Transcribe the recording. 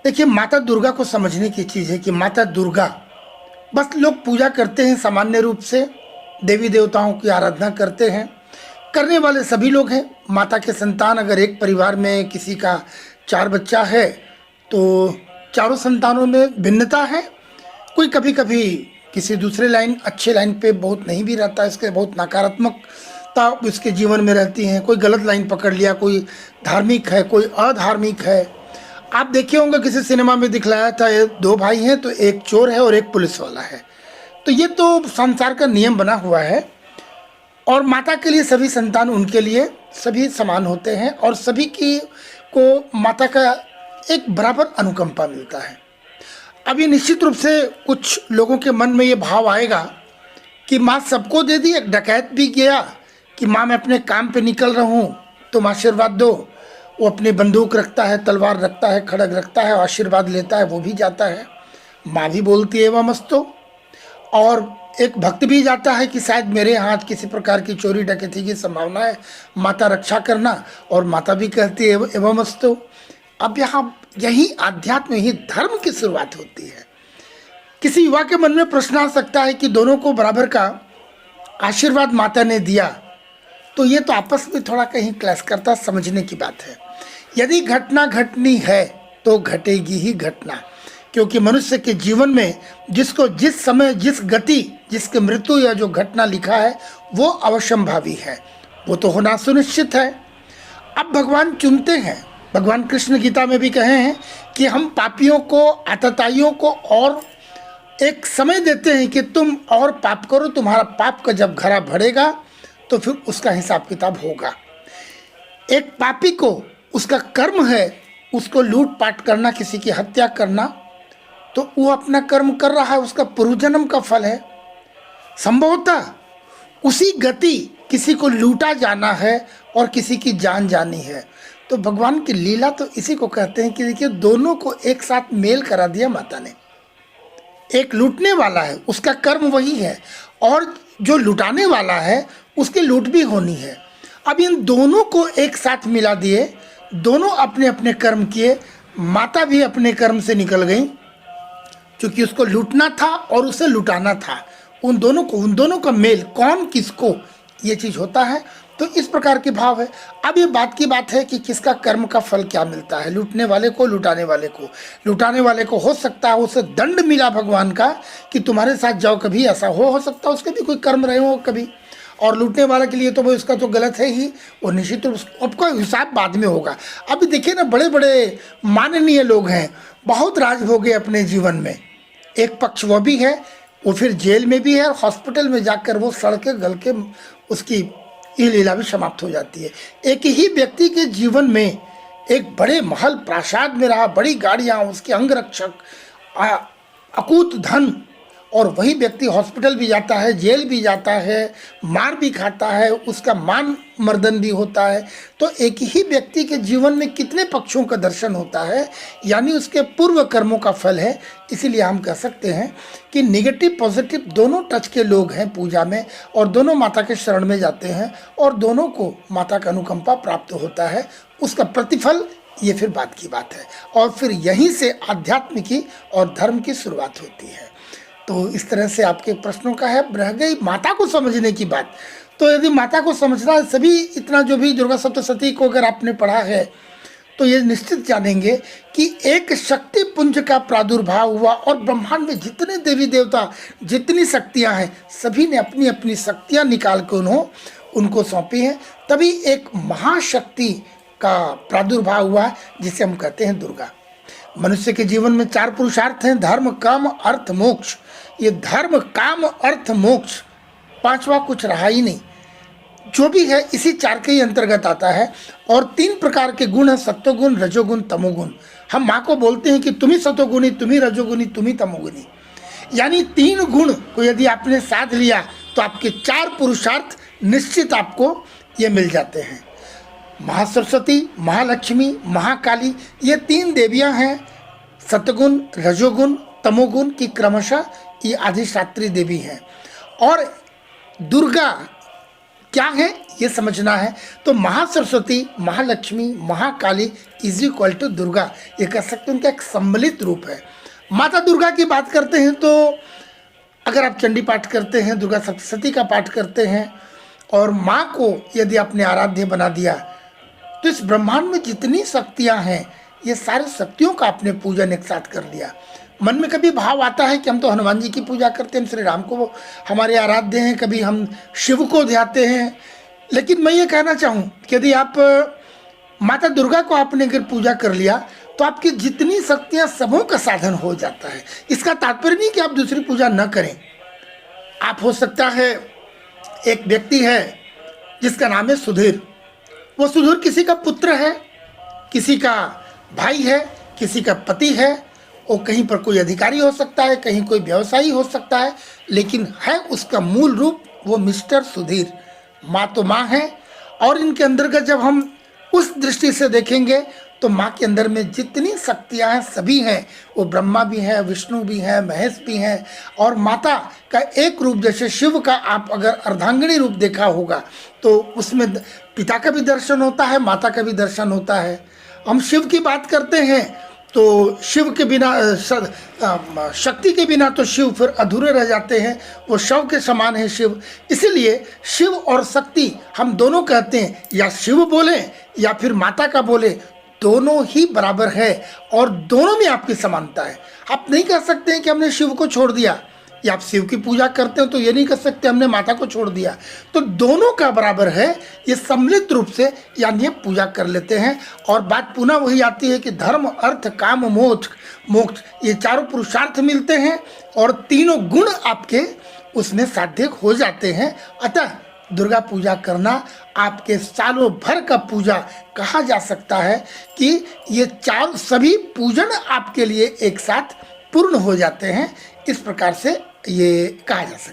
देखिए, माता दुर्गा को समझने की चीज़ है कि माता दुर्गा बस लोग पूजा करते हैं सामान्य रूप से, देवी देवताओं की आराधना करते हैं, करने वाले सभी लोग हैं। माता के संतान अगर एक परिवार में किसी का 4 बच्चा है तो चारों संतानों में भिन्नता है। कोई कभी कभी किसी दूसरे लाइन अच्छे लाइन पे बहुत नहीं भी रहता, इसके बहुत नकारात्मकता उसके जीवन में रहती हैं। कोई गलत लाइन पकड़ लिया, कोई धार्मिक है, कोई अधार्मिक है। आप देखे होंगे किसी सिनेमा में दिखलाया था, ये 2 भाई हैं तो एक चोर है और एक पुलिस वाला है। तो ये तो संसार का नियम बना हुआ है, और माता के लिए सभी संतान उनके लिए सभी समान होते हैं, और सभी की को माता का एक बराबर अनुकंपा मिलता है। अब ये निश्चित रूप से कुछ लोगों के मन में ये भाव आएगा कि माँ सबको दे दी, एक डकैत भी गया कि माँ मैं अपने काम पे निकल रहा हूँ तुम आशीर्वाद दो। वो अपनी बंदूक रखता है, तलवार रखता है, खड़ग रखता है, आशीर्वाद लेता है, वो भी जाता है। माँ भी बोलती है एवमस्तु, और एक भक्त भी जाता है कि शायद मेरे हाथ किसी प्रकार की चोरी डकैती की संभावना है, माता रक्षा करना, और माता भी कहती है एवमस्तु। अब यहाँ यही आध्यात्म, यही धर्म की शुरुआत होती है। किसी युवा के मन में प्रश्न आ सकता है कि दोनों को बराबर का आशीर्वाद माता ने दिया, तो ये तो आपस में थोड़ा कहीं क्लैश करता, समझने की बात है। यदि घटना घटनी है तो घटेगी ही घटना, क्योंकि मनुष्य के जीवन में जिसको जिस समय जिस गति, जिसकी मृत्यु या जो घटना लिखा है वो अवश्यंभावी है, वो तो होना सुनिश्चित है। अब भगवान चुनते हैं। भगवान कृष्ण गीता में भी कहे हैं कि हम पापियों को, आतताइयों को और एक समय देते हैं कि तुम और पाप करो, तुम्हारा पाप का जब घड़ा भरेगा तो फिर उसका हिसाब किताब होगा। एक पापी को उसका कर्म है उसको लूट पाट करना, किसी की हत्या करना, तो वो अपना कर्म कर रहा है, उसका पूर्वजन्म का फल है। संभवतः उसी गति किसी को लूटा जाना है और किसी की जान जानी है। तो भगवान की लीला तो इसी को कहते हैं कि देखिए, दोनों को एक साथ मेल करा दिया माता ने। एक लूटने वाला है, उसका कर्म वही है, और जो लुटाने वाला है उसकी लूट भी होनी है। अब इन दोनों को एक साथ मिला दिए, दोनों अपने अपने कर्म किए। माता भी अपने कर्म से निकल गई, क्योंकि उसको लूटना था और उसे लुटाना था। उन दोनों का मेल, कौन किसको, ये चीज़ होता है। तो इस प्रकार के भाव है। अब ये बात की बात है कि किसका कर्म का फल क्या मिलता है, लूटने वाले को, लुटाने वाले को। लुटाने वाले को हो सकता है उसे दंड मिला भगवान का कि तुम्हारे साथ जाओ, कभी ऐसा हो सकता है उसके भी कोई कर्म रहे हो कभी। और लूटने वाले के लिए तो वो उसका तो गलत है ही, और निश्चित रूप से आपका हिसाब बाद में होगा। अभी देखिए ना, बड़े बड़े माननीय लोग हैं, बहुत राजभोग है अपने जीवन में। एक पक्ष वो भी है, वो फिर जेल में भी है, और हॉस्पिटल में जाकर वो सड़ के गल के उसकी ये लीला भी समाप्त हो जाती है। एक ही व्यक्ति के जीवन में एक बड़े महल प्रासाद में रहा, बड़ी गाड़ियाँ, उसके अंगरक्षक, अकूत धन, और वही व्यक्ति हॉस्पिटल भी जाता है, जेल भी जाता है, मार भी खाता है, उसका मान मर्दन भी होता है। तो एक ही व्यक्ति के जीवन में कितने पक्षों का दर्शन होता है, यानी उसके पूर्व कर्मों का फल है। इसीलिए हम कह सकते हैं कि नेगेटिव पॉजिटिव दोनों टच के लोग हैं पूजा में, और दोनों माता के शरण में जाते हैं, और दोनों को माता का अनुकंपा प्राप्त होता है। उसका प्रतिफल ये फिर बात की बात है, और फिर यहीं से आध्यात्म की और धर्म की शुरुआत होती है। तो इस तरह से आपके प्रश्नों का है। रह गई माता को समझने की बात, तो यदि माता को समझना है, सभी इतना जो भी दुर्गा सप्तशती को अगर आपने पढ़ा है तो ये निश्चित जानेंगे कि एक शक्ति पुंज का प्रादुर्भाव हुआ, और ब्रह्मांड में जितने देवी देवता, जितनी शक्तियां हैं, सभी ने अपनी अपनी शक्तियां निकाल के उनको सौंपी हैं। तभी एक महाशक्ति का प्रादुर्भाव हुआ, जिसे हम कहते हैं दुर्गा। मनुष्य के जीवन में 4 पुरुषार्थ हैं, धर्म, काम, अर्थ, मोक्ष। ये धर्म, काम, अर्थ, मोक्ष, 5वां कुछ रहा ही नहीं। जो भी है इसी 4 के ही अंतर्गत आता है। और 3 प्रकार के गुण हैं, सत्वगुण, रजोगुण, तमोगुण। हम माँ को बोलते हैं कि तुम ही सत्वगुणी, तुम ही रजोगुणी, तुम ही तमोगुणी। यानी 3 गुण को यदि आपने साध लिया तो आपके 4 पुरुषार्थ निश्चित आपको ये मिल जाते हैं। महासरस्वती, महालक्ष्मी, महाकाली, ये 3 देवियां हैं। सतगुण, रजोगुण, तमोगुण की क्रमशः ये अधिष्ठात्री देवी हैं। और दुर्गा क्या है, ये समझना है। तो Mahasaraswati, Mahalakshmi, Mahakali is equal to Durga, ये कह सकते हैं उनका एक सम्मिलित रूप है। माता दुर्गा की बात करते हैं तो अगर आप चंडी पाठ करते हैं, दुर्गा सप्तशती का पाठ करते हैं और माँ को यदि आपने आराध्य बना दिया, तो इस ब्रह्मांड में जितनी शक्तियाँ हैं, ये सारी शक्तियों का आपने पूजन एक साथ कर लिया। मन में कभी भाव आता है कि हम तो हनुमान जी की पूजा करते हैं, हम श्री राम को हमारे आराध्य हैं, कभी हम शिव को ध्याते हैं, लेकिन मैं ये कहना चाहूँ कि यदि आप माता दुर्गा को आपने अगर पूजा कर लिया तो आपकी जितनी शक्तियाँ सबों का साधन हो जाता है। इसका तात्पर्य नहीं कि आप दूसरी पूजा न करें। आप हो सकता है एक व्यक्ति है जिसका नाम है सुधीर, वो सुधीर किसी का पुत्र है, किसी का भाई है, किसी का पति है, वो कहीं पर कोई अधिकारी हो सकता है, कहीं कोई व्यवसायी हो सकता है, लेकिन है उसका मूल रूप वो मिस्टर सुधीर। माँ तो माँ है, और इनके अंतर्गत जब हम उस दृष्टि से देखेंगे तो माँ के अंदर में जितनी शक्तियाँ हैं सभी हैं। वो ब्रह्मा भी हैं, विष्णु भी हैं, महेश भी हैं, और माता का एक रूप जैसे शिव का आप अगर अर्धांगिनी रूप देखा होगा तो उसमें पिता का भी दर्शन होता है, माता का भी दर्शन होता है। हम शिव की बात करते हैं तो शिव के बिना शक्ति के बिना तो शिव फिर अधूरे रह जाते हैं, वो शव के समान है शिव। इसीलिए शिव और शक्ति हम दोनों कहते हैं, या शिव बोले या फिर माता का बोले, दोनों ही बराबर है और दोनों में आपकी समानता है। आप नहीं कह सकते हैं कि हमने शिव को छोड़ दिया, या आप शिव की पूजा करते हो तो ये नहीं कह सकते हमने माता को छोड़ दिया। तो दोनों का बराबर है, ये सम्मिलित रूप से यानी पूजा कर लेते हैं। और बात पुनः वही आती है कि धर्म, अर्थ, काम, मोक्ष ये चारों पुरुषार्थ मिलते हैं और तीनों गुण आपके उसमें साध्य हो जाते हैं। अतः दुर्गा पूजा करना आपके सालों भर का पूजा कहा जा सकता है कि ये सभी पूजन आपके लिए एक साथ पूर्ण हो जाते हैं। इस प्रकार से ये कहा जा सकता है।